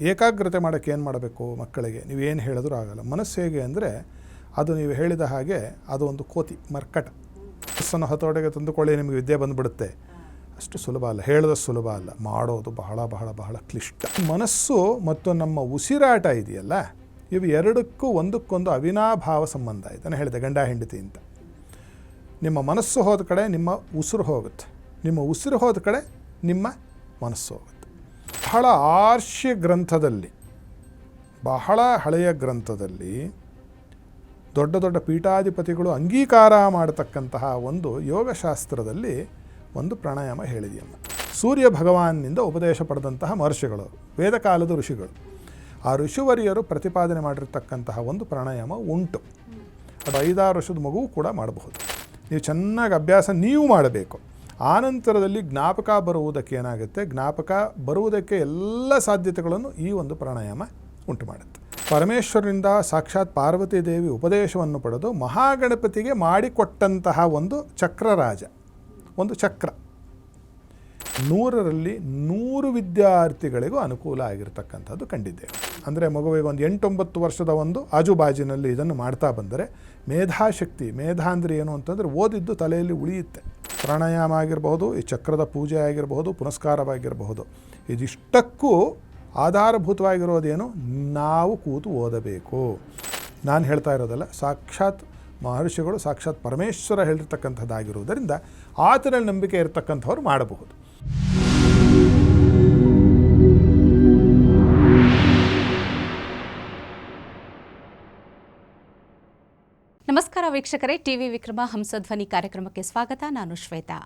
ಏಕಾಗ್ರತೆ ಮಾಡೋಕ್ಕೆ ಏನು ಮಾಡಬೇಕು ಮಕ್ಕಳಿಗೆ? ನೀವೇನು ಹೇಳಿದ್ರೂ ಆಗಲ್ಲ. ಮನಸ್ಸು ಹೇಗೆ ಅಂದರೆ, ಅದು ನೀವು ಹೇಳಿದ ಹಾಗೆ ಅದು ಒಂದು ಕೋತಿ, ಮರ್ಕಟ. ಮನಸ್ಸನ್ನು ಹತೋಟಿಗೆ ತಂದುಕೊಳ್ಳಿ, ನಿಮಗೆ ವಿದ್ಯೆ ಬಂದುಬಿಡುತ್ತೆ. ಅಷ್ಟು ಸುಲಭ ಅಲ್ಲ, ಹೇಳೋದಷ್ಟು ಸುಲಭ ಅಲ್ಲ, ಮಾಡೋದು ಬಹಳ ಬಹಳ ಬಹಳ ಕ್ಲಿಷ್ಟ. ಮನಸ್ಸು ಮತ್ತು ನಮ್ಮ ಉಸಿರಾಟ ಇದೆಯಲ್ಲ, ಇವು ಎರಡಕ್ಕೂ ಒಂದಕ್ಕೊಂದು ಅವಿನಾಭಾವ ಸಂಬಂಧ ಇದೆ. ನಾನು ಹೇಳಿದೆ ಗಂಡ ಹೆಂಡತಿ ಅಂತ. ನಿಮ್ಮ ಮನಸ್ಸು ಹೋದ ಕಡೆ ನಿಮ್ಮ ಉಸಿರು ಹೋಗುತ್ತೆ, ನಿಮ್ಮ ಉಸಿರು ಹೋದ ಕಡೆ ನಿಮ್ಮ ಮನಸ್ಸು ಹೋಗುತ್ತೆ. ಬಹಳ ಆರ್ಷ್ಯ ಗ್ರಂಥದಲ್ಲಿ, ಬಹಳ ಹಳೆಯ ಗ್ರಂಥದಲ್ಲಿ ದೊಡ್ಡ ದೊಡ್ಡ ಪೀಠಾಧಿಪತಿಗಳು ಅಂಗೀಕಾರ ಮಾಡತಕ್ಕಂತಹ ಒಂದು ಯೋಗಶಾಸ್ತ್ರದಲ್ಲಿ ಒಂದು ಪ್ರಾಣಾಯಾಮ ಹೇಳಿದೆಯಮ್ಮ. ಸೂರ್ಯ ಭಗವಾನ್ನಿಂದ ಉಪದೇಶ ಪಡೆದಂತಹ ಮಹರ್ಷಿಗಳು, ವೇದಕಾಲದ ಋಷಿಗಳು, ಆ ಋಷಿವರಿಯರು ಪ್ರತಿಪಾದನೆ ಮಾಡಿರ್ತಕ್ಕಂತಹ ಒಂದು ಪ್ರಾಣಾಯಾಮ ಉಂಟು. ಅದು 5-6 ವರ್ಷದ ಮಗುವು ಕೂಡ ಮಾಡಬಹುದು. ನೀವು ಚೆನ್ನಾಗಿ ಅಭ್ಯಾಸ ನೀವು ಮಾಡಬೇಕು. ಆನಂತರದಲ್ಲಿ ಜ್ಞಾಪಕ ಬರುವುದಕ್ಕೆ ಏನಾಗುತ್ತೆ, ಜ್ಞಾಪಕ ಬರುವುದಕ್ಕೆ ಎಲ್ಲ ಸಾಧ್ಯತೆಗಳನ್ನು ಈ ಒಂದು ಪ್ರಾಣಾಯಾಮ ಉಂಟು ಮಾಡುತ್ತೆ. ಪರಮೇಶ್ವರನಿಂದ ಸಾಕ್ಷಾತ್ ಪಾರ್ವತಿ ದೇವಿ ಉಪದೇಶವನ್ನು ಪಡೆದು ಮಹಾಗಣಪತಿಗೆ ಮಾಡಿಕೊಟ್ಟಂತಹ ಒಂದು ಚಕ್ರರಾಜ, ಒಂದು ಚಕ್ರ. 100ರಲ್ಲಿ 100 ವಿದ್ಯಾರ್ಥಿಗಳಿಗೂ ಅನುಕೂಲ ಆಗಿರ್ತಕ್ಕಂಥದ್ದು ಕಂಡಿದ್ದೇವೆ. ಅಂದರೆ ಮಗುವಿಗೆ ಒಂದು 8-9 ವರ್ಷದ ಒಂದು ಆಜುಬಾಜಿನಲ್ಲಿ ಇದನ್ನು ಮಾಡ್ತಾ ಬಂದರೆ ಮೇಧಾಶಕ್ತಿ, ಮೇಧಾ ಅಂದರೆ ಏನು ಅಂತಂದರೆ ಓದಿದ್ದು ತಲೆಯಲ್ಲಿ ಉಳಿಯುತ್ತೆ. ಪ್ರಾಣಾಯಾಮ ಆಗಿರಬಹುದು, ಈ ಚಕ್ರದ ಪೂಜೆ ಆಗಿರಬಹುದು, ಪುನಸ್ಕಾರವಾಗಿರಬಹುದು, ಇದಿಷ್ಟಕ್ಕೂ ಆಧಾರಭೂತವಾಗಿರೋದೇನು, ನಾವು ಕೂತು ಓದಬೇಕು. ನಾನು ಹೇಳ್ತಾ ಇರೋದಲ್ಲ, ಸಾಕ್ಷಾತ್ ಮಹರ್ಷಿಗಳು, ಸಾಕ್ಷಾತ್ ಪರಮೇಶ್ವರ ಹೇಳಿರ್ತಕ್ಕಂಥದ್ದಾಗಿರುವುದರಿಂದ ಆತನಲ್ಲಿ ನಂಬಿಕೆ ಇರತಕ್ಕಂಥವ್ರು ಮಾಡಬಹುದು. ನಮಸ್ಕಾರ ವೀಕ್ಷಕರೇ, ಟಿವಿ ವಿಕ್ರಮ ಹಂಸಧ್ವನಿ ಕಾರ್ಯಕ್ರಮಕ್ಕೆ ಸ್ವಾಗತ. ನಾನು ಶ್ವೇತಾ.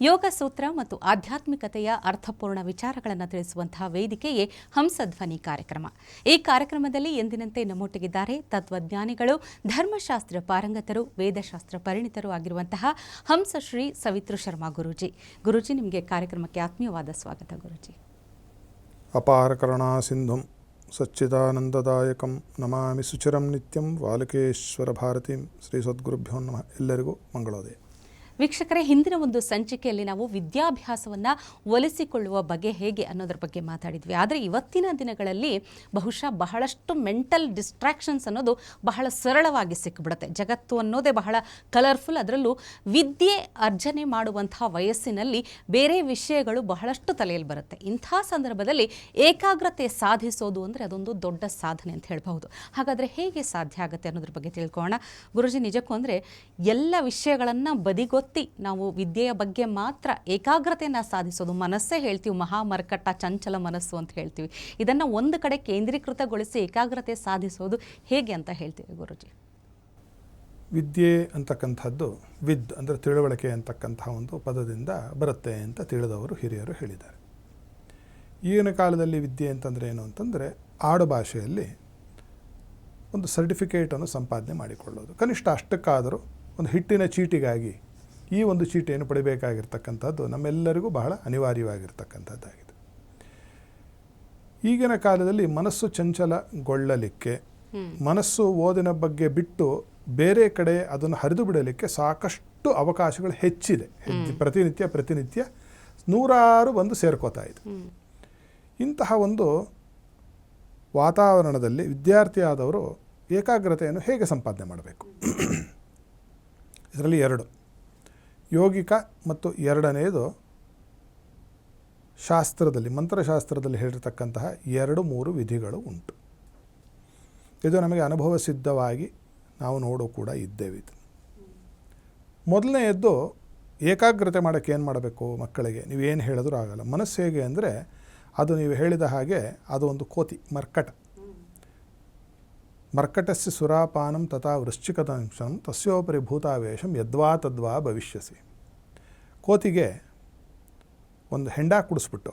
ಯೋಗ ಸೂತ್ರ ಮತ್ತು ಆಧ್ಯಾತ್ಮಿಕತೆಯ ಅರ್ಥಪೂರ್ಣ ವಿಚಾರಗಳನ್ನು ತಿಳಿಸುವಂತಹ ವೇದಿಕೆಯೇ ಹಂಸಧ್ವನಿ ಕಾರ್ಯಕ್ರಮ. ಈ ಕಾರ್ಯಕ್ರಮದಲ್ಲಿ ಎಂದಿನಂತೆ ನಮ್ಮೊಟ್ಟಿಗಿದ್ದಾರೆ ತತ್ವಜ್ಞಾನಿಗಳು, ಧರ್ಮಶಾಸ್ತ್ರ ಪಾರಂಗತರು, ವೇದಶಾಸ್ತ್ರ ಪರಿಣಿತರು ಆಗಿರುವಂತಹ ಹಂಸಶ್ರೀ ಸವಿತೃ ಶರ್ಮಾ ಗುರೂಜಿ. ಗುರೂಜಿ, ನಿಮಗೆ ಕಾರ್ಯಕ್ರಮಕ್ಕೆ ಆತ್ಮೀಯವಾದ ಸ್ವಾಗತ. ಗುರೂಜಿ, ಅಪಾರ ಕರುಣಾ ಸಿಂಧುಂ ಸಚ್ಚಿದಾನಂದದಾಯಕಂ ನಮಾಮಿ ಸುಚಿರಂ ನಿತ್ಯಂ ವಾಲಕೇಶ್ವರ ಭಾರತೀಂ. ಶ್ರೀ ಸದ್ಗುರುಭ್ಯೋ ನಮಃ. ಎಲ್ಲರಿಗೂ ಮಂಗಳೋದಯ. ವೀಕ್ಷಕರೇ, ಹಿಂದಿನ ಒಂದು ಸಂಚಿಕೆಯಲ್ಲಿ ನಾವು ವಿದ್ಯಾಭ್ಯಾಸವನ್ನು ಒಲಿಸಿಕೊಳ್ಳುವ ಬಗ್ಗೆ ಹೇಗೆ ಅನ್ನೋದ್ರ ಬಗ್ಗೆ ಮಾತಾಡಿದ್ವಿ. ಆದರೆ ಇವತ್ತಿನ ದಿನಗಳಲ್ಲಿ ಬಹುಶಃ ಬಹಳಷ್ಟು ಮೆಂಟಲ್ ಡಿಸ್ಟ್ರಾಕ್ಷನ್ಸ್ ಅನ್ನೋದು ಬಹಳ ಸರಳವಾಗಿ ಸಿಕ್ಕಿಬಿಡುತ್ತೆ. ಜಗತ್ತು ಅನ್ನೋದೇ ಬಹಳ ಕಲರ್ಫುಲ್. ಅದರಲ್ಲೂ ವಿದ್ಯೆ ಅರ್ಜನೆ ಮಾಡುವಂತಹ ವಯಸ್ಸಿನಲ್ಲಿ ಬೇರೆ ವಿಷಯಗಳು ಬಹಳಷ್ಟು ತಲೆಯಲ್ಲಿ ಬರುತ್ತೆ. ಇಂಥ ಸಂದರ್ಭದಲ್ಲಿ ಏಕಾಗ್ರತೆ ಸಾಧಿಸೋದು ಅಂದರೆ ಅದೊಂದು ದೊಡ್ಡ ಸಾಧನೆ ಅಂತ ಹೇಳಬಹುದು. ಹಾಗಾದರೆ ಹೇಗೆ ಸಾಧ್ಯ ಆಗುತ್ತೆ ಅನ್ನೋದ್ರ ಬಗ್ಗೆ ತಿಳ್ಕೊಳ್ಳೋಣ. ಗುರುಜಿ, ನಿಜಕ್ಕೂ ಅಂದರೆ ಎಲ್ಲ ವಿಷಯಗಳನ್ನು ಬದಿಗೊತ್ತಿ ನಾವು ವಿದ್ಯೆಯ ಬಗ್ಗೆ ಮಾತ್ರ ಏಕಾಗ್ರತೆಯನ್ನು ಸಾಧಿಸೋದು, ಮನಸ್ಸೇ ಹೇಳ್ತೀವಿ ಮಹಾಮರ್ಕಟ, ಚಂಚಲ ಮನಸ್ಸು ಅಂತ ಹೇಳ್ತೀವಿ, ಇದನ್ನು ಒಂದು ಕಡೆ ಕೇಂದ್ರೀಕೃತಗೊಳಿಸಿ ಏಕಾಗ್ರತೆ ಸಾಧಿಸೋದು ಹೇಗೆ ಅಂತ ಹೇಳ್ತೀವಿ ಗುರುಜಿ? ವಿದ್ಯೆ ಅಂತಕ್ಕಂಥದ್ದು ವಿದ್ ಅಂದರೆ ತಿಳುವಳಿಕೆ ಅಂತಕ್ಕಂತಹ ಒಂದು ಪದದಿಂದ ಬರುತ್ತೆ ಅಂತ ತಿಳಿದವರು ಹಿರಿಯರು ಹೇಳಿದ್ದಾರೆ. ಈಗಿನ ಕಾಲದಲ್ಲಿ ವಿದ್ಯೆ ಅಂತಂದರೆ ಏನು ಅಂತಂದರೆ, ಆಡು ಭಾಷೆಯಲ್ಲಿ ಒಂದು ಸರ್ಟಿಫಿಕೇಟನ್ನು ಸಂಪಾದನೆ ಮಾಡಿಕೊಳ್ಳೋದು. ಕನಿಷ್ಠ ಅಷ್ಟಕ್ಕಾದರೂ ಒಂದು ಹಿಟ್ಟಿನ ಚೀಟಿಗಾಗಿ ಈ ಒಂದು ಚೀಟಿಯನ್ನು ಪಡಿಬೇಕಾಗಿರ್ತಕ್ಕಂಥದ್ದು ನಮ್ಮೆಲ್ಲರಿಗೂ ಬಹಳ ಅನಿವಾರ್ಯವಾಗಿರ್ತಕ್ಕಂಥದ್ದಾಗಿದೆ. ಈಗಿನ ಕಾಲದಲ್ಲಿ ಮನಸ್ಸು ಚಂಚಲಗೊಳ್ಳಲಿಕ್ಕೆ, ಮನಸ್ಸು ಓದಿನ ಬಗ್ಗೆ ಬಿಟ್ಟು ಬೇರೆ ಕಡೆ ಅದನ್ನು ಹರಿದು ಬಿಡಲಿಕ್ಕೆ ಸಾಕಷ್ಟು ಅವಕಾಶಗಳು ಹೆಚ್ಚಿದೆ. ಪ್ರತಿನಿತ್ಯ ನೂರಾರು ಬಂದು ಸೇರ್ಕೋತಾ ಇದೆ. ಇಂತಹ ಒಂದು ವಾತಾವರಣದಲ್ಲಿ ವಿದ್ಯಾರ್ಥಿಯಾದವರು ಏಕಾಗ್ರತೆಯನ್ನು ಹೇಗೆ ಸಂಪಾದನೆ ಮಾಡಬೇಕು? ಇದರಲ್ಲಿ 2 ಯೋಗಿಕ ಮತ್ತು ಎರಡನೆಯದು ಶಾಸ್ತ್ರದಲ್ಲಿ, ಮಂತ್ರಶಾಸ್ತ್ರದಲ್ಲಿ ಹೇಳಿರ್ತಕ್ಕಂತಹ 2-3 ವಿಧಿಗಳು ಉಂಟು. ಇದು ನಮಗೆ ಅನುಭವ ಸಿದ್ಧವಾಗಿ ನಾವು ನೋಡೋ ಕೂಡ ಇದ್ದೇವೆ. ಇದು ಮೊದಲನೆಯದ್ದು, ಏಕಾಗ್ರತೆ ಮಾಡೋಕ್ಕೆ ಏನು ಮಾಡಬೇಕು ಮಕ್ಕಳಿಗೆ? ನೀವೇನು ಹೇಳಿದ್ರೂ ಆಗಲ್ಲ. ಮನಸ್ಸು ಹೇಗೆ ಅಂದರೆ, ಅದು ನೀವು ಹೇಳಿದ ಹಾಗೆ ಅದು ಒಂದು ಕೋತಿ, ಮರ್ಕಟ. ಮರ್ಕಟಸ್ಯ ಸುರಾಪಾನಂ ತಥಾ ವೃಶ್ಚಿಕದಂಶಂ ತಸ್ಯೋಪರಿ ಭೂತಾವೇಶಂ ಯದ್ವಾ ತದ್ವಾ ಭವಿಷ್ಯಸಿ. ಕೋತಿಗೆ ಒಂದು ಹೆಂಡ ಕುಡಿಸ್ಬಿಟ್ಟು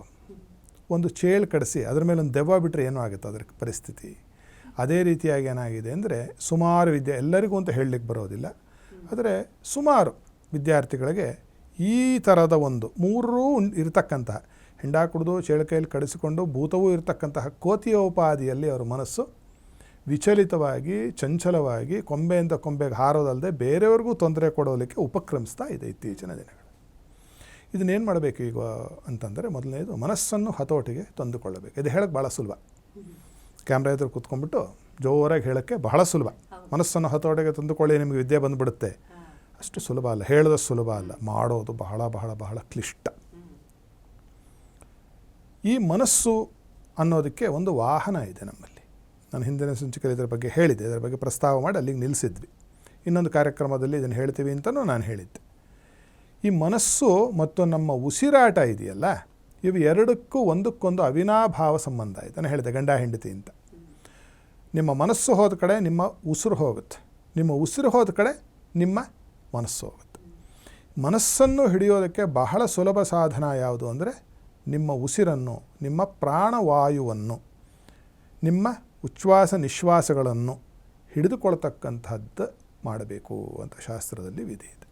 ಒಂದು ಚೇಳು ಕಡಿಸಿ ಅದರ ಮೇಲೆ ಒಂದು ದೆವ್ವ ಬಿಟ್ಟರೆ ಏನೂ ಆಗುತ್ತೆ ಅದರ ಪರಿಸ್ಥಿತಿ. ಅದೇ ರೀತಿಯಾಗಿ ಏನಾಗಿದೆ ಅಂದರೆ, ಸುಮಾರು ವಿದ್ಯೆ, ಎಲ್ಲರಿಗೂ ಅಂತ ಹೇಳಲಿಕ್ಕೆ ಬರೋದಿಲ್ಲ, ಆದರೆ ಸುಮಾರು ವಿದ್ಯಾರ್ಥಿಗಳಿಗೆ ಈ ಥರದ ಒಂದು 3 ಇರತಕ್ಕಂತಹ ಹೆಂಡ ಕುಡಿದು ಚೇಳು ಕೈಯಲ್ಲಿ ಕಡಿಸಿಕೊಂಡು ಭೂತವೂ ಇರತಕ್ಕಂತಹ ಕೋತಿಯ ಉಪಾದಿಯಲ್ಲಿ ಅವರ ಮನಸ್ಸು ವಿಚಲಿತವಾಗಿ, ಚಂಚಲವಾಗಿ, ಕೊಂಬೆಯಿಂದ ಕೊಂಬೆಗೆ ಹಾರೋದಲ್ಲದೆ ಬೇರೆಯವ್ರಿಗೂ ತೊಂದರೆ ಕೊಡೋಲಿಕ್ಕೆ ಉಪಕ್ರಮಿಸ್ತಾ ಇದೆ ಇತ್ತೀಚಿನ ದಿನಗಳು. ಇದನ್ನೇನು ಮಾಡಬೇಕು ಈಗ ಅಂತಂದರೆ, ಮೊದಲನೇದು ಮನಸ್ಸನ್ನು ಹತೋಟಿಗೆ ತಂದುಕೊಳ್ಳಬೇಕು. ಇದು ಹೇಳೋಕ್ಕೆ ಭಾಳ ಸುಲಭ. ಕ್ಯಾಮ್ರಾ ಎದುರು ಕೂತ್ಕೊಂಡ್ಬಿಟ್ಟು ಜೋರಾಗಿ ಹೇಳೋಕ್ಕೆ ಬಹಳ ಸುಲಭ. ಮನಸ್ಸನ್ನು ಹತೋಟಿಗೆ ತಂದುಕೊಳ್ಳಿ ನಿಮಗೆ ವಿದ್ಯೆ ಬಂದುಬಿಡುತ್ತೆ, ಅಷ್ಟು ಸುಲಭ ಅಲ್ಲ, ಹೇಳೋದು ಸುಲಭ ಅಲ್ಲ, ಮಾಡೋದು ಬಹಳ ಬಹಳ ಬಹಳ ಕ್ಲಿಷ್ಟ. ಈ ಮನಸ್ಸು ಅನ್ನೋದಕ್ಕೆ ಒಂದು ವಾಹನ ಇದೆ ನಮ್ಮಲ್ಲಿ. ನಾನು ಹಿಂದಿನ ಸಂಚಿಕೆಯಲ್ಲಿ ಇದರ ಬಗ್ಗೆ ಹೇಳಿದ್ದೆ, ಇದರ ಬಗ್ಗೆ ಪ್ರಸ್ತಾವ ಮಾಡಿ ಅಲ್ಲಿಗೆ ನಿಲ್ಲಿಸಿದ್ವಿ. ಇನ್ನೊಂದು ಕಾರ್ಯಕ್ರಮದಲ್ಲಿ ಇದನ್ನು ಹೇಳ್ತೀವಿ ಅಂತಲೂ ನಾನು ಹೇಳಿದ್ದೆ. ಈ ಮನಸ್ಸು ಮತ್ತು ನಮ್ಮ ಉಸಿರಾಟ ಇದೆಯಲ್ಲ, ಇವು ಎರಡಕ್ಕೂ ಒಂದಕ್ಕೊಂದು ಅವಿನಾಭಾವ ಸಂಬಂಧ ಇದೆ. ನಾನು ಹೇಳಿದೆ ಗಂಡ ಹೆಂಡತಿ ಅಂತ. ನಿಮ್ಮ ಮನಸ್ಸು ಹೋದ ಕಡೆ ನಿಮ್ಮ ಉಸಿರು ಹೋಗುತ್ತೆ, ನಿಮ್ಮ ಉಸಿರು ಹೋದ ಕಡೆ ನಿಮ್ಮ ಮನಸ್ಸು ಹೋಗುತ್ತೆ. ಮನಸ್ಸನ್ನು ಹಿಡಿಯೋದಕ್ಕೆ ಬಹಳ ಸುಲಭ ಸಾಧನ ಯಾವುದು ಅಂದರೆ ನಿಮ್ಮ ಉಸಿರನ್ನು, ನಿಮ್ಮ ಪ್ರಾಣವಾಯುವನ್ನು, ನಿಮ್ಮ ಉಚ್ಛ್ವಾಸ ನಿಶ್ವಾಸಗಳನ್ನು ಹಿಡಿದುಕೊಳ್ತಕ್ಕಂಥದ್ದು ಮಾಡಬೇಕು ಅಂತ ಶಾಸ್ತ್ರದಲ್ಲಿ ವಿಧಿ ಇದೆ.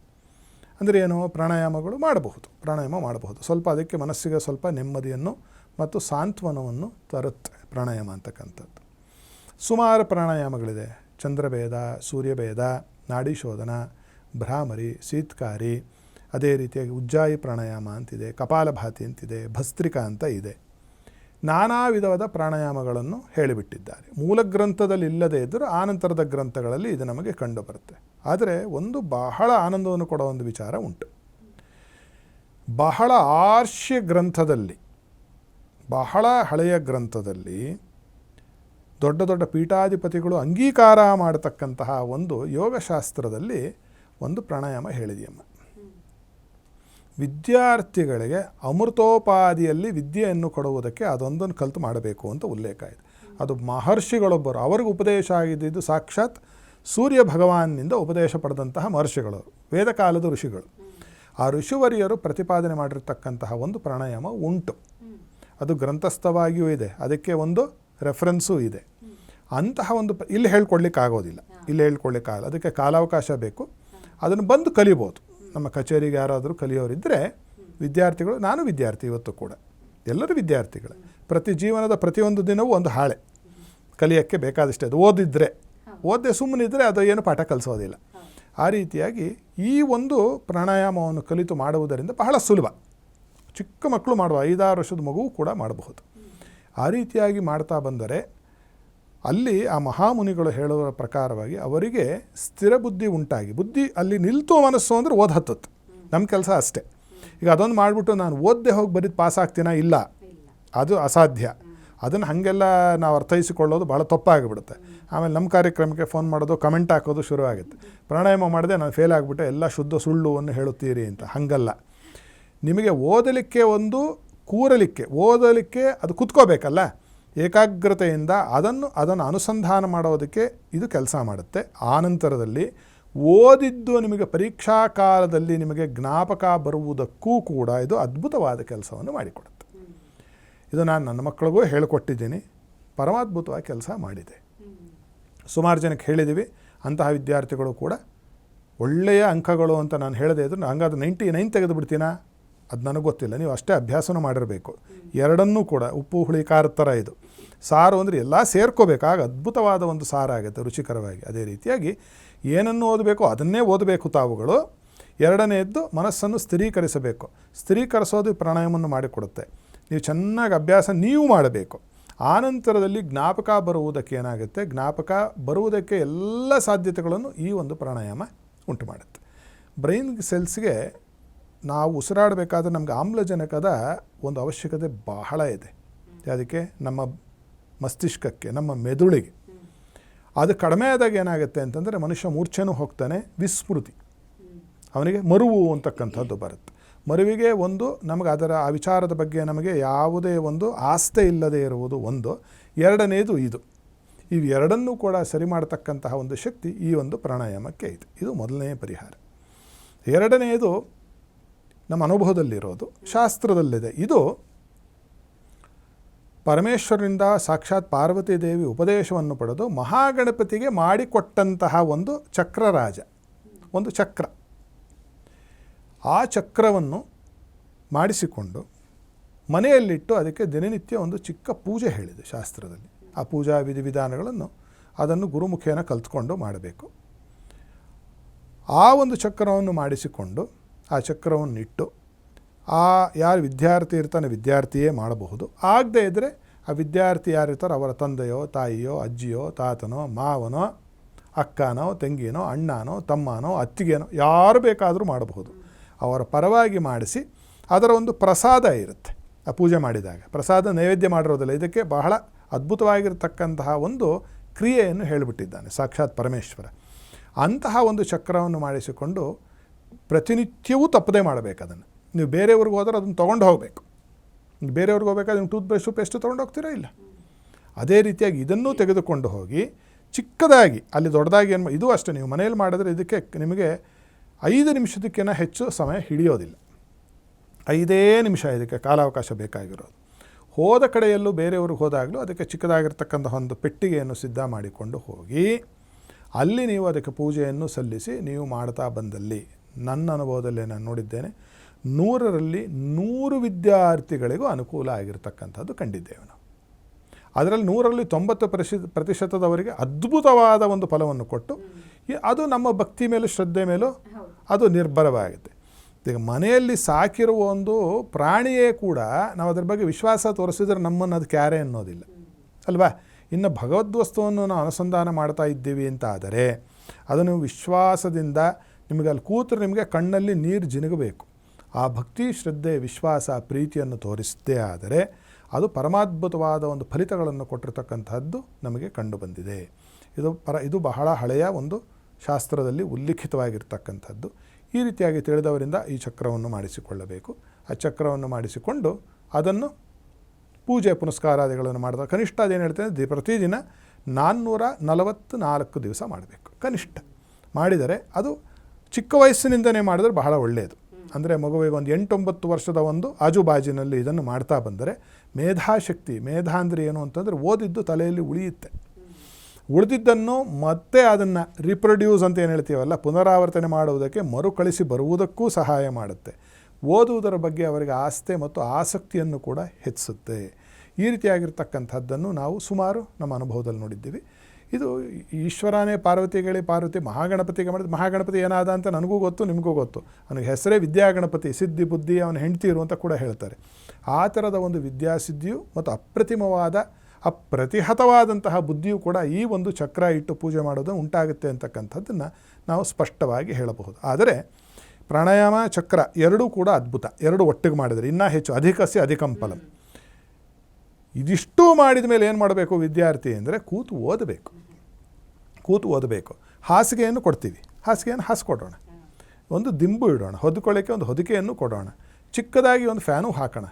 ಅಂದರೆ ಏನು? ಪ್ರಾಣಾಯಾಮಗಳು ಮಾಡಬಹುದು, ಪ್ರಾಣಾಯಾಮ ಮಾಡಬಹುದು. ಸ್ವಲ್ಪ ಅದಕ್ಕೆ ಮನಸ್ಸಿಗೆ ಸ್ವಲ್ಪ ನೆಮ್ಮದಿಯನ್ನು ಮತ್ತು ಸಾಂತ್ವನವನ್ನು ತರುತ್ತೆ ಪ್ರಾಣಾಯಾಮ ಅಂತಕ್ಕಂಥದ್ದು. ಸುಮಾರು ಪ್ರಾಣಾಯಾಮಗಳಿದೆ. ಚಂದ್ರಭೇದ, ಸೂರ್ಯಭೇದ, ನಾಡಿ ಶೋಧನ, ಭ್ರಾಮರಿ, ಶೀತ್ಕಾರಿ, ಅದೇ ರೀತಿಯಾಗಿ ಉಜ್ಜಾಯಿ ಪ್ರಾಣಾಯಾಮ ಅಂತಿದೆ, ಕಪಾಲಭಾತಿ ಅಂತಿದೆ, ಭಸ್ತ್ರಿಕಾ ಅಂತ ಇದೆ. ನಾನಾ ವಿಧವಾದ ಪ್ರಾಣಾಯಾಮಗಳನ್ನು ಹೇಳಿಬಿಟ್ಟಿದ್ದಾರೆ. ಮೂಲ ಗ್ರಂಥದಲ್ಲಿ ಇಲ್ಲದೇ ಇದ್ದರೂ ಆನಂತರದ ಗ್ರಂಥಗಳಲ್ಲಿ ಇದು ನಮಗೆ ಕಂಡುಬರುತ್ತೆ. ಆದರೆ ಒಂದು ಬಹಳ ಆನಂದವನ್ನು ಕೊಡೋ ಒಂದು ವಿಚಾರ ಉಂಟು. ಬಹಳ ಆರ್ಷ್ಯ ಗ್ರಂಥದಲ್ಲಿ, ಬಹಳ ಹಳೆಯ ಗ್ರಂಥದಲ್ಲಿ ದೊಡ್ಡ ದೊಡ್ಡ ಪೀಠಾಧಿಪತಿಗಳು ಅಂಗೀಕಾರ ಮಾಡತಕ್ಕಂತಹ ಒಂದು ಯೋಗಶಾಸ್ತ್ರದಲ್ಲಿ ಒಂದು ಪ್ರಾಣಾಯಾಮ ಹೇಳಿದೆಯಮ್ಮ. ವಿದ್ಯಾರ್ಥಿಗಳಿಗೆ ಅಮೃತೋಪಾದಿಯಲ್ಲಿ ವಿದ್ಯೆಯನ್ನು ಕೊಡುವುದಕ್ಕೆ ಅದೊಂದನ್ನು ಕಲಿತು ಮಾಡಬೇಕು ಅಂತ ಉಲ್ಲೇಖ ಇದೆ. ಅದು ಮಹರ್ಷಿಗಳೊಬ್ಬರು, ಅವರಿಗೆ ಉಪದೇಶ ಆಗಿದ್ದು ಸಾಕ್ಷಾತ್ ಸೂರ್ಯ ಭಗವಾನ್ನಿಂದ ಉಪದೇಶ ಪಡೆದಂತಹ ಮಹರ್ಷಿಗಳು, ವೇದಕಾಲದ ಋಷಿಗಳು. ಆ ಋಷಿವರಿಯರು ಪ್ರತಿಪಾದನೆ ಮಾಡಿರ್ತಕ್ಕಂತಹ ಒಂದು ಪ್ರಾಣಾಯಾಮ ಉಂಟು. ಅದು ಗ್ರಂಥಸ್ಥವಾಗಿಯೂ ಇದೆ, ಅದಕ್ಕೆ ಒಂದು ರೆಫರೆನ್ಸೂ ಇದೆ. ಅಂತಹ ಒಂದು ಇಲ್ಲಿ ಹೇಳ್ಕೊಡ್ಲಿಕ್ಕಾಗೋದಿಲ್ಲ, ಇಲ್ಲಿ ಹೇಳ್ಕೊಡ್ಲಿಕ್ಕಾಗಲ್ಲ, ಅದಕ್ಕೆ ಕಾಲಾವಕಾಶ ಬೇಕು. ಅದನ್ನು ಬಂದು ಕಲಿಬೋದು. ನಮ್ಮ ಕಚೇರಿಗೆ ಯಾರಾದರೂ ಕಲಿಯೋರಿದ್ದರೆ ವಿದ್ಯಾರ್ಥಿಗಳು, ನಾನು ವಿದ್ಯಾರ್ಥಿ ಇವತ್ತು ಕೂಡ, ಎಲ್ಲರೂ ವಿದ್ಯಾರ್ಥಿಗಳು. ಪ್ರತಿ ಜೀವನದ ಪ್ರತಿಯೊಂದು ದಿನವೂ ಒಂದು ಹಾಳೆ ಕಲಿಯೋಕ್ಕೆ ಬೇಕಾದಷ್ಟೇ. ಅದು ಓದದೆ ಸುಮ್ಮನಿದ್ದರೆ ಅದು ಏನು ಪಾಠ ಕಲಿಸೋದಿಲ್ಲ. ಆ ರೀತಿಯಾಗಿ ಈ ಒಂದು ಪ್ರಾಣಾಯಾಮವನ್ನು ಕಲಿತು ಮಾಡುವುದರಿಂದ ಬಹಳ ಸುಲಭ. ಚಿಕ್ಕ ಮಕ್ಕಳು ಮಾಡುವ 5-6 ವರ್ಷದ ಮಗುವು ಕೂಡ ಮಾಡಬಹುದು. ಆ ರೀತಿಯಾಗಿ ಮಾಡ್ತಾ ಬಂದರೆ ಅಲ್ಲಿ ಆ ಮಹಾಮುನಿಗಳು ಹೇಳುವ ಪ್ರಕಾರವಾಗಿ ಅವರಿಗೆ ಸ್ಥಿರ ಬುದ್ಧಿ ಉಂಟಾಗಿ, ಬುದ್ಧಿ ಅಲ್ಲಿ ನಿಲ್ತು ಮನಸ್ಸು ಅಂದರೆ ಓದ್ ಹತ್ತತ್ತು. ನಮ್ಮ ಕೆಲಸ ಅಷ್ಟೇ. ಈಗ ಅದೊಂದು ಮಾಡಿಬಿಟ್ಟು ನಾನು ಓದದೆ ಹೋಗಿ ಬರೀದು ಪಾಸ್ ಆಗ್ತೀನಾ? ಇಲ್ಲ, ಅದು ಅಸಾಧ್ಯ. ಅದನ್ನು ಹಾಗೆಲ್ಲ ನಾವು ಅರ್ಥೈಸಿಕೊಳ್ಳೋದು ಭಾಳ ತಪ್ಪಾಗಿಬಿಡುತ್ತೆ. ಆಮೇಲೆ ನಮ್ಮ ಕಾರ್ಯಕ್ರಮಕ್ಕೆ ಫೋನ್ ಮಾಡೋದು, ಕಮೆಂಟ್ ಹಾಕೋದು ಶುರುವಾಗುತ್ತೆ. ಪ್ರಾಣಾಯಾಮ ಮಾಡಿದೆ ನಾನು ಫೇಲ್ ಆಗಿಬಿಟ್ಟೆ, ಎಲ್ಲ ಶುದ್ಧ ಸುಳ್ಳುವನ್ನು ಹೇಳುತ್ತೀರಿ ಅಂತ. ಹಾಗಲ್ಲ. ನಿಮಗೆ ಓದಲಿಕ್ಕೆ ಒಂದು ಕೂರಲಿಕ್ಕೆ, ಓದಲಿಕ್ಕೆ ಅದು ಕುತ್ಕೋಬೇಕಲ್ಲ, ಏಕಾಗ್ರತೆಯಿಂದ ಅದನ್ನು ಅನುಸಂಧಾನ ಮಾಡೋದಕ್ಕೆ ಇದು ಕೆಲಸ ಮಾಡುತ್ತೆ. ಆನಂತರದಲ್ಲಿ ಓದಿದ್ದು ನಿಮಗೆ ಪರೀಕ್ಷಾ ಕಾಲದಲ್ಲಿ ನಿಮಗೆ ಜ್ಞಾಪಕ ಬರುವುದಕ್ಕೂ ಕೂಡ ಇದು ಅದ್ಭುತವಾದ ಕೆಲಸವನ್ನು ಮಾಡಿಕೊಡುತ್ತೆ. ಇದು ನಾನು ನನ್ನ ಮಕ್ಕಳಿಗೂ ಹೇಳಿಕೊಟ್ಟಿದ್ದೀನಿ, ಪರಮಾದ್ಭುತವಾಗಿ ಕೆಲಸ ಮಾಡಿದೆ. ಸುಮಾರು ಜನಕ್ಕೆ ಹೇಳಿದ್ದೀವಿ. ಅಂತಹ ವಿದ್ಯಾರ್ಥಿಗಳು ಕೂಡ ಒಳ್ಳೆಯ ಅಂಕಗಳು ಅಂತ ನಾನು ಹೇಳದೇ ಇದ್ರು ಹಂಗಾದ್ರೆ 99 ತೆಗೆದು ಬಿಡ್ತೀನಾ? ಅದು ನನಗೆ ಗೊತ್ತಿಲ್ಲ. ನೀವು ಅಷ್ಟೇ ಅಭ್ಯಾಸನೂ ಮಾಡಿರಬೇಕು. ಎರಡನ್ನೂ ಕೂಡ ಉಪ್ಪು ಹುಳಿ ಖಾರದ ಥರ ಇದು. ಸಾರು ಅಂದರೆ ಎಲ್ಲ ಸೇರ್ಕೋಬೇಕಾಗ ಅದ್ಭುತವಾದ ಒಂದು ಸಾರು ಆಗುತ್ತೆ ರುಚಿಕರವಾಗಿ. ಅದೇ ರೀತಿಯಾಗಿ ಏನನ್ನು ಓದಬೇಕೋ ಅದನ್ನೇ ಓದಬೇಕು ತಾವುಗಳು. ಎರಡನೆಯದ್ದು ಮನಸ್ಸನ್ನು ಸ್ಥಿರೀಕರಿಸಬೇಕು. ಸ್ಥಿರೀಕರಿಸೋದು ಪ್ರಾಣಾಯಾಮವನ್ನು ಮಾಡಿಕೊಡುತ್ತೆ. ನೀವು ಚೆನ್ನಾಗಿ ಅಭ್ಯಾಸ ನೀವು ಮಾಡಬೇಕು. ಆನಂತರದಲ್ಲಿ ಜ್ಞಾಪಕ ಬರುವುದಕ್ಕೆ ಏನಾಗುತ್ತೆ, ಜ್ಞಾಪಕ ಬರುವುದಕ್ಕೆ ಎಲ್ಲ ಸಾಧ್ಯತೆಗಳನ್ನು ಈ ಒಂದು ಪ್ರಾಣಾಯಾಮ ಉಂಟು ಮಾಡುತ್ತೆ. ಬ್ರೈನ್ ಸೆಲ್ಸ್ಗೆ ನಾವು ಉಸಿರಾಡಬೇಕಾದ್ರೆ ನಮಗೆ ಆಮ್ಲಜನಕದ ಒಂದು ಅವಶ್ಯಕತೆ ಬಹಳ ಇದೆ. ಅದಕ್ಕೆ ನಮ್ಮ ಮಸ್ತಿಷ್ಕಕ್ಕೆ, ನಮ್ಮ ಮೆದುಳಿಗೆ ಅದು ಕಡಿಮೆ ಆದಾಗ ಏನಾಗುತ್ತೆ ಅಂತಂದರೆ ಮನುಷ್ಯ ಮೂರ್ಛೆನೂ ಹೋಗ್ತಾನೆ, ವಿಸ್ಮೃತಿ, ಅವನಿಗೆ ಮರುವು ಅಂತಕ್ಕಂಥದ್ದು ಬರುತ್ತೆ. ಮರುವಿಗೆ ಒಂದು ನಮಗೆ ಅದರ ಆ ವಿಚಾರದ ಬಗ್ಗೆ ನಮಗೆ ಯಾವುದೇ ಒಂದು ಆಸ್ಥೆ ಇಲ್ಲದೆ ಇರುವುದು ಒಂದು. ಎರಡನೇದು ಇದು. ಇವೆರಡನ್ನೂ ಕೂಡ ಸರಿ ಮಾಡತಕ್ಕಂತಹ ಒಂದು ಶಕ್ತಿ ಈ ಒಂದು ಪ್ರಾಣಾಯಾಮಕ್ಕೆ ಇದೆ. ಇದು ಮೊದಲನೇ ಪರಿಹಾರ. ಎರಡನೆಯದು ನಮ್ಮ ಅನುಭವದಲ್ಲಿರೋದು, ಶಾಸ್ತ್ರದಲ್ಲಿದೆ. ಇದು ಪರಮೇಶ್ವರನಿಂದ ಸಾಕ್ಷಾತ್ ಪಾರ್ವತಿ ದೇವಿ ಉಪದೇಶವನ್ನು ಪಡೆದು ಮಹಾಗಣಪತಿಗೆ ಮಾಡಿಕೊಟ್ಟಂತಹ ಒಂದು ಚಕ್ರರಾಜ, ಒಂದು ಚಕ್ರ. ಆ ಚಕ್ರವನ್ನು ಮಾಡಿಸಿಕೊಂಡು ಮನೆಯಲ್ಲಿಟ್ಟು ಅದಕ್ಕೆ ದಿನನಿತ್ಯ ಒಂದು ಚಿಕ್ಕ ಪೂಜೆ ಹೇಳಿದೆ ಶಾಸ್ತ್ರದಲ್ಲಿ. ಆ ಪೂಜಾ ವಿಧಿವಿಧಾನಗಳನ್ನು ಅದನ್ನು ಗುರುಮುಖೇನ ಕಲ್ತ್ಕೊಂಡು ಮಾಡಬೇಕು. ಆ ಒಂದು ಚಕ್ರವನ್ನು ಮಾಡಿಸಿಕೊಂಡು ಆ ಚಕ್ರವನ್ನು ಇಟ್ಟು ಯಾರು ವಿದ್ಯಾರ್ಥಿ ಇರ್ತಾನೆ ವಿದ್ಯಾರ್ಥಿಯೇ ಮಾಡಬಹುದು. ಆಗದೇ ಇದ್ದರೆ ಆ ವಿದ್ಯಾರ್ಥಿ ಯಾರಿರ್ತಾರೋ ಅವರ ತಂದೆಯೋ ತಾಯಿಯೋ ಅಜ್ಜಿಯೋ ತಾತನೋ ಮಾವನೋ ಅಕ್ಕನೋ ತಂಗಿನೋ ಅಣ್ಣನೋ ತಮ್ಮನೋ ಅತ್ತಿಗೆನೋ ಯಾರು ಬೇಕಾದರೂ ಮಾಡಬಹುದು. ಅವರ ಪರವಾಗಿ ಮಾಡಿಸಿ ಅದರ ಒಂದು ಪ್ರಸಾದ ಇರುತ್ತೆ. ಆ ಪೂಜೆ ಮಾಡಿದಾಗ ಪ್ರಸಾದ ನೈವೇದ್ಯ ಮಾಡಿರೋದಿಲ್ಲ. ಇದಕ್ಕೆ ಬಹಳ ಅದ್ಭುತವಾಗಿರ್ತಕ್ಕಂತಹ ಒಂದು ಕ್ರಿಯೆಯನ್ನು ಹೇಳಿಬಿಟ್ಟಿದ್ದಾನೆ ಸಾಕ್ಷಾತ್ ಪರಮೇಶ್ವರ. ಅಂತಹ ಒಂದು ಚಕ್ರವನ್ನು ಮಾಡಿಸಿಕೊಂಡು ಪ್ರತಿನಿತ್ಯವೂ ತಪ್ಪದೇ ಮಾಡಬೇಕು. ಅದನ್ನು ನೀವು ಬೇರೆಯವ್ರಿಗೆ ಹೋದರೆ ಅದನ್ನು ತೊಗೊಂಡು ಹೋಗಬೇಕು. ಬೇರೆಯವ್ರಿಗೆ ಹೋಗ್ಬೇಕಾದ್ರೆ ನೀವು ಟೂತ್ ಬ್ರಷು ಪೇಸ್ಟು ತೊಗೊಂಡು ಹೋಗ್ತೀರಾ? ಇಲ್ಲ. ಅದೇ ರೀತಿಯಾಗಿ ಇದನ್ನೂ ತೆಗೆದುಕೊಂಡು ಹೋಗಿ ಚಿಕ್ಕದಾಗಿ, ಅಲ್ಲಿ ದೊಡ್ಡದಾಗಿ ಏನು ಇದು ಅಷ್ಟೇ, ನೀವು ಮನೆಯಲ್ಲಿ ಮಾಡಿದ್ರೆ ಇದಕ್ಕೆ ನಿಮಗೆ 5 ನಿಮಿಷದಕ್ಕಿಂತ ಹೆಚ್ಚು ಸಮಯ ಹಿಡಿಯೋದಿಲ್ಲ. 5 ನಿಮಿಷ ಇದಕ್ಕೆ ಕಾಲಾವಕಾಶ ಬೇಕಾಗಿರೋದು. ಹೋದ ಕಡೆಯಲ್ಲೂ ಬೇರೆಯವ್ರಿಗೆ ಹೋದಾಗಲೂ ಅದಕ್ಕೆ ಚಿಕ್ಕದಾಗಿರ್ತಕ್ಕಂಥ ಒಂದು ಪೆಟ್ಟಿಗೆಯನ್ನು ಸಿದ್ಧ ಮಾಡಿಕೊಂಡು ಹೋಗಿ ಅಲ್ಲಿ ನೀವು ಅದಕ್ಕೆ ಪೂಜೆಯನ್ನು ಸಲ್ಲಿಸಿ ನೀವು ಮಾಡ್ತಾ ಬಂದಲ್ಲಿ, ನನ್ನ ಅನುಭವದಲ್ಲಿ ನಾನು ನೋಡಿದ್ದೇನೆ, 100ರಲ್ಲಿ 100 ವಿದ್ಯಾರ್ಥಿಗಳಿಗೂ ಅನುಕೂಲ ಆಗಿರ್ತಕ್ಕಂಥದ್ದು ಕಂಡಿದ್ದೇವೆ ನಾವು. ಅದರಲ್ಲಿ 100ರಲ್ಲಿ 90% ಅದ್ಭುತವಾದ ಒಂದು ಫಲವನ್ನು ಕೊಟ್ಟು, ಅದು ನಮ್ಮ ಭಕ್ತಿ ಮೇಲೂ ಶ್ರದ್ಧೆ ಮೇಲೂ ಅದು ನಿರ್ಭರವಾಗುತ್ತೆ. ಈಗ ಮನೆಯಲ್ಲಿ ಸಾಕಿರುವ ಒಂದು ಪ್ರಾಣಿಯೇ ಕೂಡ ನಾವು ಅದ್ರ ಬಗ್ಗೆ ವಿಶ್ವಾಸ ತೋರಿಸಿದ್ರೆ ನಮ್ಮನ್ನು ಅದು ಕ್ಯಾರೆ ಅನ್ನೋದಿಲ್ಲ ಅಲ್ವಾ? ಇನ್ನು ಭಗವದ್ವಸ್ತುವನ್ನು ನಾವು ಅನುಸಂಧಾನ ಮಾಡ್ತಾ ಇದ್ದೀವಿ ಅಂತ ಆದರೆ ಅದನ್ನು ವಿಶ್ವಾಸದಿಂದ ನಿಮಗೆ ಅಲ್ಲಿ ಕೂತರೆ ನಿಮಗೆ ಕಣ್ಣಲ್ಲಿ ನೀರು ಜಿನುಗಬೇಕು. ಆ ಭಕ್ತಿ ಶ್ರದ್ಧೆ ವಿಶ್ವಾಸ ಪ್ರೀತಿಯನ್ನು ತೋರಿಸದೇ ಆದರೆ ಅದು ಪರಮಾದ್ಭುತವಾದ ಒಂದು ಫಲಿತಗಳನ್ನು ಕೊಟ್ಟಿರ್ತಕ್ಕಂಥದ್ದು ನಮಗೆ ಕಂಡುಬಂದಿದೆ. ಇದು ಬಹಳ ಹಳೆಯ ಒಂದು ಶಾಸ್ತ್ರದಲ್ಲಿ ಉಲ್ಲೇಖಿತವಾಗಿರ್ತಕ್ಕಂಥದ್ದು. ಈ ರೀತಿಯಾಗಿ ತಿಳಿದವರಿಂದ ಈ ಚಕ್ರವನ್ನು ಮಾಡಿಸಿಕೊಳ್ಳಬೇಕು. ಆ ಚಕ್ರವನ್ನು ಮಾಡಿಸಿಕೊಂಡು ಅದನ್ನು ಪೂಜೆ ಪುನಸ್ಕಾರಾದಿಗಳನ್ನು ಮಾಡಿದಾಗ ಕನಿಷ್ಠ ಅದೇನು ಹೇಳ್ತೇನೆ, ಪ್ರತಿದಿನ 444 ದಿವಸ ಮಾಡಬೇಕು ಕನಿಷ್ಠ. ಮಾಡಿದರೆ ಅದು ಚಿಕ್ಕ ವಯಸ್ಸಿನಿಂದನೇ ಮಾಡಿದ್ರೆ ಬಹಳ ಒಳ್ಳೆಯದು. ಅಂದರೆ ಮಗುವಿಗೆ ಒಂದು 8-9 ವರ್ಷದ ಒಂದು ಆಜುಬಾಜಿನಲ್ಲಿ ಇದನ್ನು ಮಾಡ್ತಾ ಬಂದರೆ ಮೇಧಾಶಕ್ತಿ, ಮೇಧಾ ಅಂದರೆ ಏನು ಅಂತಂದರೆ ಓದಿದ್ದು ತಲೆಯಲ್ಲಿ ಉಳಿಯುತ್ತೆ. ಉಳಿದಿದ್ದನ್ನು ಮತ್ತೆ ಅದನ್ನು ರಿಪ್ರೊಡ್ಯೂಸ್ ಅಂತ ಏನು ಹೇಳ್ತೀವಲ್ಲ, ಪುನರಾವರ್ತನೆ ಮಾಡುವುದಕ್ಕೆ ಮರುಕಳಿಸಿ ಬರುವುದಕ್ಕೂ ಸಹಾಯ ಮಾಡುತ್ತೆ. ಓದುವುದರ ಬಗ್ಗೆ ಅವರಿಗೆ ಆಸ್ಥೆ ಮತ್ತು ಆಸಕ್ತಿಯನ್ನು ಕೂಡ ಹೆಚ್ಚಿಸುತ್ತೆ. ಈ ರೀತಿಯಾಗಿರ್ತಕ್ಕಂಥದ್ದನ್ನು ನಾವು ಸುಮಾರು ನಮ್ಮ ಅನುಭವದಲ್ಲಿ ನೋಡಿದ್ದೀವಿ. ಇದು ಈಶ್ವರನೇ ಪಾರ್ವತಿ ಮಹಾಗಣಪತಿಗೆ ಮಾಡಿದ. ಮಹಾಗಣಪತಿ ಏನಾದ ಅಂತ ನನಗೂ ಗೊತ್ತು, ನಿಮಗೂ ಗೊತ್ತು. ಅವನಿಗೆ ಹೆಸರೇ ವಿದ್ಯಾಗಣಪತಿ, ಸಿದ್ಧಿ ಬುದ್ಧಿ ಅವನ ಹೆಂಡ್ತಿರು ಅಂತ ಕೂಡ ಹೇಳ್ತಾರೆ. ಆ ಥರದ ಒಂದು ವಿದ್ಯಾಸಿದ್ಧಿಯು ಮತ್ತು ಅಪ್ರತಿಹತವಾದಂತಹ ಬುದ್ಧಿಯು ಕೂಡ ಈ ಒಂದು ಚಕ್ರ ಇಟ್ಟು ಪೂಜೆ ಮಾಡೋದು ಉಂಟಾಗುತ್ತೆ ಅಂತಕ್ಕಂಥದ್ದನ್ನು ನಾವು ಸ್ಪಷ್ಟವಾಗಿ ಹೇಳಬಹುದು. ಆದರೆ ಪ್ರಾಣಾಯಾಮ ಚಕ್ರ ಎರಡೂ ಕೂಡ ಅದ್ಭುತ. ಎರಡು ಒಟ್ಟಿಗೆ ಮಾಡಿದರೆ ಇನ್ನೂ ಹೆಚ್ಚು, ಅಧಿಕಸ್ಯ ಅಧಿಕಂ ಫಲಂ. ಇದಿಷ್ಟು ಮಾಡಿದ ಮೇಲೆ ಏನು ಮಾಡಬೇಕು ವಿದ್ಯಾರ್ಥಿ ಅಂದರೆ ಕೂತು ಓದಬೇಕು. ಹಾಸಿಗೆಯನ್ನು ಕೊಡ್ತೀವಿ, ಹಾಸಿಗೆಯನ್ನು ಹಾಸ್ಕೊಡೋಣ, ಒಂದು ದಿಂಬು ಇಡೋಣ, ಹೊದ್ಕೊಳ್ಳೋಕ್ಕೆ ಒಂದು ಹೊದಿಕೆಯನ್ನು ಕೊಡೋಣ, ಚಿಕ್ಕದಾಗಿ ಒಂದು ಫ್ಯಾನು ಹಾಕೋಣ.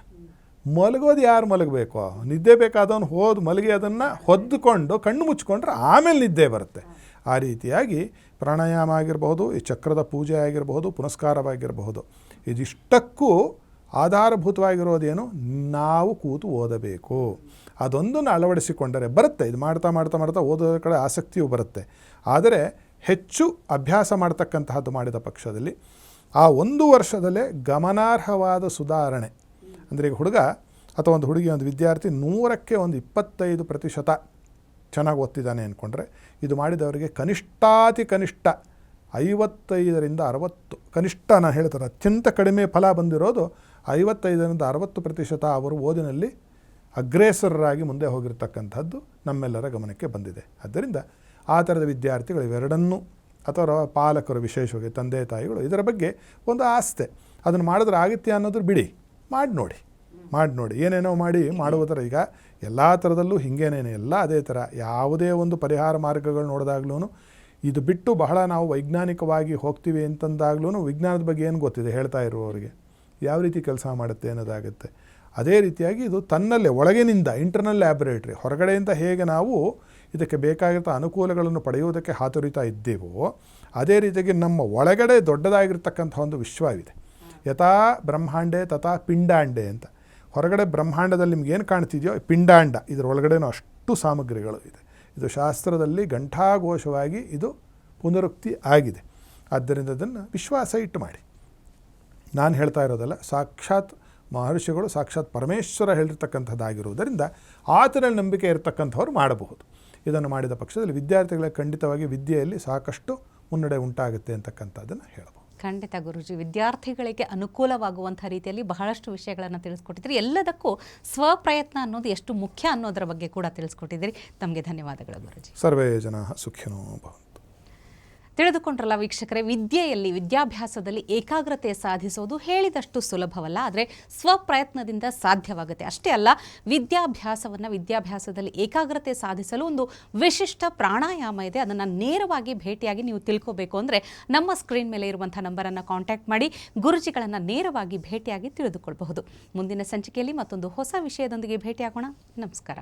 ಮಲಗೋದು ಯಾರು ಮಲಗಬೇಕು? ನಿದ್ದೆ ಬೇಕಾದವನು ಹೋದ ಮಲಗಿ ಅದನ್ನು ಹೊದ್ದುಕೊಂಡು ಕಣ್ಣು ಮುಚ್ಕೊಂಡ್ರೆ ಆಮೇಲೆ ನಿದ್ದೆ ಬರುತ್ತೆ. ಆ ರೀತಿಯಾಗಿ ಪ್ರಾಣಾಯಾಮ ಆಗಿರಬಹುದು, ಈ ಚಕ್ರದ ಪೂಜೆ ಆಗಿರಬಹುದು, ಪುನಸ್ಕಾರವಾಗಿರಬಹುದು, ಇದಿಷ್ಟಕ್ಕೂ ಆಧಾರಭೂತವಾಗಿರೋದೇನು? ನಾವು ಕೂತು ಓದಬೇಕು. ಅದೊಂದನ್ನು ಅಳವಡಿಸಿಕೊಂಡರೆ ಬರುತ್ತೆ. ಇದು ಮಾಡ್ತಾ ಓದೋದ್ರ ಕಡೆ ಆಸಕ್ತಿಯೂ ಬರುತ್ತೆ. ಆದರೆ ಹೆಚ್ಚು ಅಭ್ಯಾಸ ಮಾಡ್ತಕ್ಕಂತಹದ್ದು ಮಾಡಿದ ಪಕ್ಷದಲ್ಲಿ ಆ 1 ವರ್ಷದಲ್ಲೇ ಗಮನಾರ್ಹವಾದ ಸುಧಾರಣೆ. ಅಂದರೆ ಈಗ ಹುಡುಗ ಅಥವಾ ಒಂದು ಹುಡುಗಿ, ಒಂದು ವಿದ್ಯಾರ್ಥಿ 100ಕ್ಕೆ ಒಂದು 25% ಚೆನ್ನಾಗಿ ಓದ್ತಿದ್ದಾನೆ ಅಂದ್ಕೊಂಡ್ರೆ, ಇದು ಮಾಡಿದವರಿಗೆ ಕನಿಷ್ಠಾತಿ ಕನಿಷ್ಠ 55ರಿಂದ 60, ಕನಿಷ್ಠ ನಾನು ಹೇಳ್ತಾರೆ ಅತ್ಯಂತ ಕಡಿಮೆ ಫಲ ಬಂದಿರೋದು 55ರಿಂದ 60% ಅವರು ಓದಿನಲ್ಲಿ ಅಗ್ರೇಸರರಾಗಿ ಮುಂದೆ ಹೋಗಿರ್ತಕ್ಕಂಥದ್ದು ನಮ್ಮೆಲ್ಲರ ಗಮನಕ್ಕೆ ಬಂದಿದೆ. ಆದ್ದರಿಂದ ಆ ಥರದ ವಿದ್ಯಾರ್ಥಿಗಳು ಇವೆರಡನ್ನೂ, ಅಥವಾ ಪಾಲಕರು ವಿಶೇಷವಾಗಿ ತಂದೆ ತಾಯಿಗಳು ಇದರ ಬಗ್ಗೆ ಒಂದು ಆಸ್ಥೆ, ಅದನ್ನು ಮಾಡಿದ್ರೆ ಆಗುತ್ತೆ ಅನ್ನೋದು ಬಿಡಿ, ಮಾಡಿ ನೋಡಿ ಏನೇನೋ ಮಾಡುವುದರ. ಈಗ ಎಲ್ಲ ಥರದಲ್ಲೂ ಹಿಂಗೇನೇನೆ, ಎಲ್ಲ ಅದೇ ಥರ. ಯಾವುದೇ ಒಂದು ಪರಿಹಾರ ಮಾರ್ಗಗಳು ನೋಡಿದಾಗ್ಲೂ ಇದು ಬಿಟ್ಟು ಬಹಳ ನಾವು ವೈಜ್ಞಾನಿಕವಾಗಿ ಹೋಗ್ತೀವಿ ಅಂತಂದಾಗ್ಲೂ ವಿಜ್ಞಾನದ ಬಗ್ಗೆ ಏನು ಗೊತ್ತಿದೆ ಹೇಳ್ತಾ ಇರುವವರಿಗೆ, ಯಾವ ರೀತಿ ಕೆಲಸ ಮಾಡುತ್ತೆ ಅನ್ನೋದಾಗುತ್ತೆ. ಅದೇ ರೀತಿಯಾಗಿ ಇದು ತನ್ನಲ್ಲೇ ಒಳಗಿನಿಂದ ಇಂಟರ್ನಲ್ ಲ್ಯಾಬೊರೇಟ್ರಿ, ಹೊರಗಡೆಯಿಂದ ಹೇಗೆ ನಾವು ಇದಕ್ಕೆ ಬೇಕಾಗಿರೋ ಅನುಕೂಲಗಳನ್ನು ಪಡೆಯುವುದಕ್ಕೆ ಹಾತೊರಿತಾ ಇದ್ದೇವೋ, ಅದೇ ರೀತಿಯಾಗಿ ನಮ್ಮ ಒಳಗಡೆ ದೊಡ್ಡದಾಗಿರ್ತಕ್ಕಂಥ ಒಂದು ವಿಶ್ವವಿದೆ. ಯಥಾ ಬ್ರಹ್ಮಾಂಡೆ ತಥಾ ಪಿಂಡಾಂಡೆ ಅಂತ. ಹೊರಗಡೆ ಬ್ರಹ್ಮಾಂಡದಲ್ಲಿ ನಿಮ್ಗೇನು ಕಾಣ್ತಿದೆಯೋ ಪಿಂಡಾಂಡ, ಇದರ ಒಳಗಡೆನೂ ಅಷ್ಟು ಸಾಮಗ್ರಿಗಳು ಇದೆ. ಇದು ಶಾಸ್ತ್ರದಲ್ಲಿ ಘಂಟಾಘೋಷವಾಗಿ ಇದು ಪುನರುಕ್ತಿ ಆಗಿದೆ. ಆದ್ದರಿಂದ ಅದನ್ನು ವಿಶ್ವಾಸ ಇಟ್ಟು ಮಾಡಿ. ನಾನು ಹೇಳ್ತಾ ಇರೋದಲ್ಲ, ಸಾಕ್ಷಾತ್ ಮಹರ್ಷಿಗಳು, ಸಾಕ್ಷಾತ್ ಪರಮೇಶ್ವರ ಹೇಳಿರ್ತಕ್ಕಂಥದ್ದಾಗಿರುವುದರಿಂದ ಆತನಲ್ಲಿ ನಂಬಿಕೆ ಇರತಕ್ಕಂಥವ್ರು ಮಾಡಬಹುದು. ಇದನ್ನು ಮಾಡಿದ ಪಕ್ಷದಲ್ಲಿ ವಿದ್ಯಾರ್ಥಿಗಳಿಗೆ ಖಂಡಿತವಾಗಿ ವಿದ್ಯೆಯಲ್ಲಿ ಸಾಕಷ್ಟು ಮುನ್ನಡೆ ಉಂಟಾಗುತ್ತೆ ಅಂತಕ್ಕಂಥದ್ದನ್ನು ಹೇಳಬಹುದು. ಖಂಡಿತ ಗುರುಜಿ, ವಿದ್ಯಾರ್ಥಿಗಳಿಗೆ ಅನುಕೂಲವಾಗುವಂಥ ರೀತಿಯಲ್ಲಿ ಬಹಳಷ್ಟು ವಿಷಯಗಳನ್ನು ತಿಳಿಸ್ಕೊಟ್ಟಿದ್ದೀರಿ. ಎಲ್ಲದಕ್ಕೂ ಸ್ವಪ್ರಯತ್ನ ಅನ್ನೋದು ಎಷ್ಟು ಮುಖ್ಯ ಅನ್ನೋದರ ಬಗ್ಗೆ ಕೂಡ ತಿಳಿಸ್ಕೊಟ್ಟಿದ್ದೀರಿ. ತಮಗೆ ಧನ್ಯವಾದಗಳು ಗುರುಜಿ. ಸರ್ವೇ ಜನ ಸುಖಿನೋ ಭವಂತು. ತಿಳಿದುಕೊಂಡ್ರಲ್ಲ ವೀಕ್ಷಕರೇ, ವಿದ್ಯಾಭ್ಯಾಸದಲ್ಲಿ ಏಕಾಗ್ರತೆ ಸಾಧಿಸೋದು ಹೇಳಿದಷ್ಟು ಸುಲಭವಲ್ಲ, ಆದರೆ ಸ್ವಪ್ರಯತ್ನದಿಂದ ಸಾಧ್ಯವಾಗುತ್ತೆ. ಅಷ್ಟೇ ಅಲ್ಲ, ವಿದ್ಯಾಭ್ಯಾಸದಲ್ಲಿ ಏಕಾಗ್ರತೆ ಸಾಧಿಸಲು ಒಂದು ವಿಶಿಷ್ಟ ಪ್ರಾಣಾಯಾಮ ಇದೆ. ಅದನ್ನು ನೇರವಾಗಿ ಭೇಟಿಯಾಗಿ ನೀವು ತಿಳ್ಕೋಬೇಕು ಅಂದರೆ ನಮ್ಮ ಸ್ಕ್ರೀನ್ ಮೇಲೆ ಇರುವಂಥ ನಂಬರನ್ನು ಕಾಂಟ್ಯಾಕ್ಟ್ ಮಾಡಿ ಗುರುಜಿಗಳನ್ನು ನೇರವಾಗಿ ಭೇಟಿಯಾಗಿ ತಿಳಿದುಕೊಳ್ಳಬಹುದು. ಮುಂದಿನ ಸಂಚಿಕೆಯಲ್ಲಿ ಮತ್ತೊಂದು ಹೊಸ ವಿಷಯದೊಂದಿಗೆ ಭೇಟಿಯಾಗೋಣ. ನಮಸ್ಕಾರ.